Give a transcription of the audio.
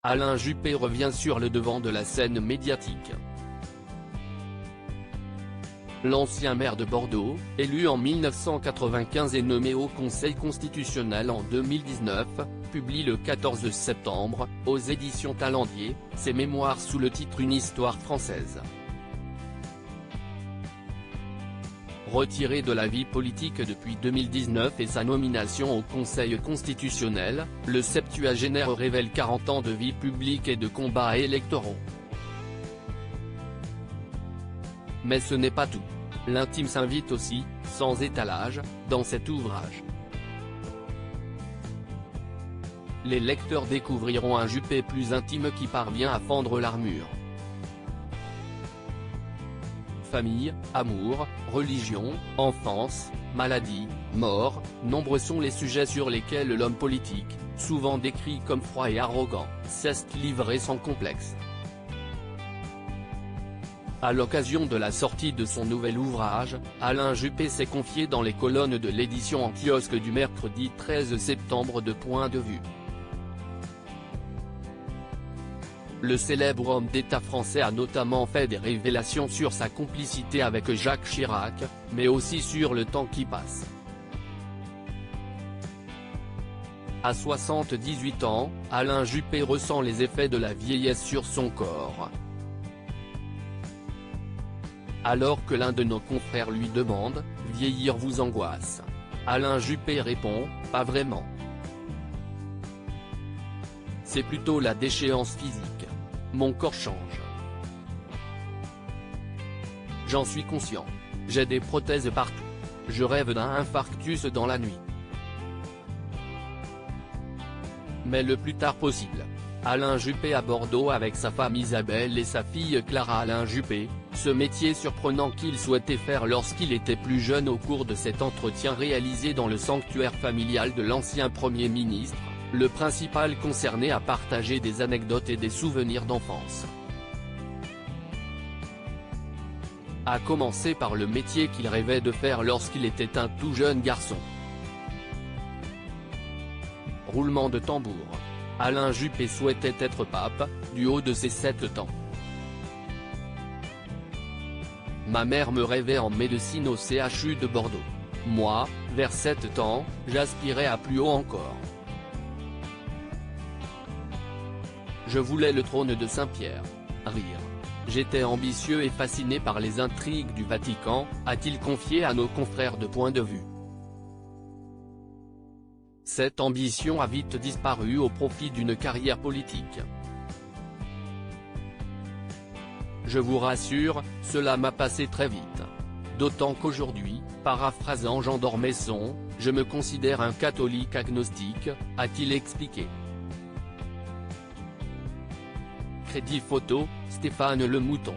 Alain Juppé revient sur le devant de la scène médiatique. L'ancien maire de Bordeaux, élu en 1995 et nommé au Conseil constitutionnel en 2019, publie le 14 septembre, aux éditions Talendier, ses mémoires sous le titre Une histoire française. Retiré de la vie politique depuis 2019 et sa nomination au Conseil constitutionnel, le septuagénaire révèle 40 ans de vie publique et de combats électoraux. Mais ce n'est pas tout. L'intime s'invite aussi, sans étalage, dans cet ouvrage. Les lecteurs découvriront un Juppé plus intime qui parvient à fendre l'armure. Famille, amour, religion, enfance, maladie, mort, nombreux sont les sujets sur lesquels l'homme politique, souvent décrit comme froid et arrogant, s'est livré sans complexe. À l'occasion de la sortie de son nouvel ouvrage, Alain Juppé s'est confié dans les colonnes de l'édition en kiosque du mercredi 13 septembre de Point de vue. Le célèbre homme d'État français a notamment fait des révélations sur sa complicité avec Jacques Chirac, mais aussi sur le temps qui passe. À 78 ans, Alain Juppé ressent les effets de la vieillesse sur son corps. Alors que l'un de nos confrères lui demande « Vieillir vous angoisse ?», Alain Juppé répond « Pas vraiment. C'est plutôt la déchéance physique. Mon corps change. J'en suis conscient. J'ai des prothèses partout. Je rêve d'un infarctus dans la nuit. Mais le plus tard possible. » Alain Juppé à Bordeaux avec sa femme Isabelle et sa fille Clara. Alain Juppé, ce métier surprenant qu'il souhaitait faire lorsqu'il était plus jeune. Au cours de cet entretien réalisé dans le sanctuaire familial de l'ancien Premier ministre, le principal concerné a partagé des anecdotes et des souvenirs d'enfance. A commencer par le métier qu'il rêvait de faire lorsqu'il était un tout jeune garçon. Roulement de tambour. Alain Juppé souhaitait être pape, du haut de ses 7 ans. Ma mère me rêvait en médecine au CHU de Bordeaux. Moi, vers 7 ans, j'aspirais à plus haut encore. Je voulais le trône de Saint-Pierre. Rire. J'étais ambitieux et fasciné par les intrigues du Vatican, a-t-il confié à nos confrères de Point de vue. Cette ambition a vite disparu au profit d'une carrière politique. Je vous rassure, cela m'a passé très vite. D'autant qu'aujourd'hui, paraphrasant Jean d'Ormesson, je me considère un catholique agnostique, a-t-il expliqué. Crédit photo, Stéphane Le Mouton.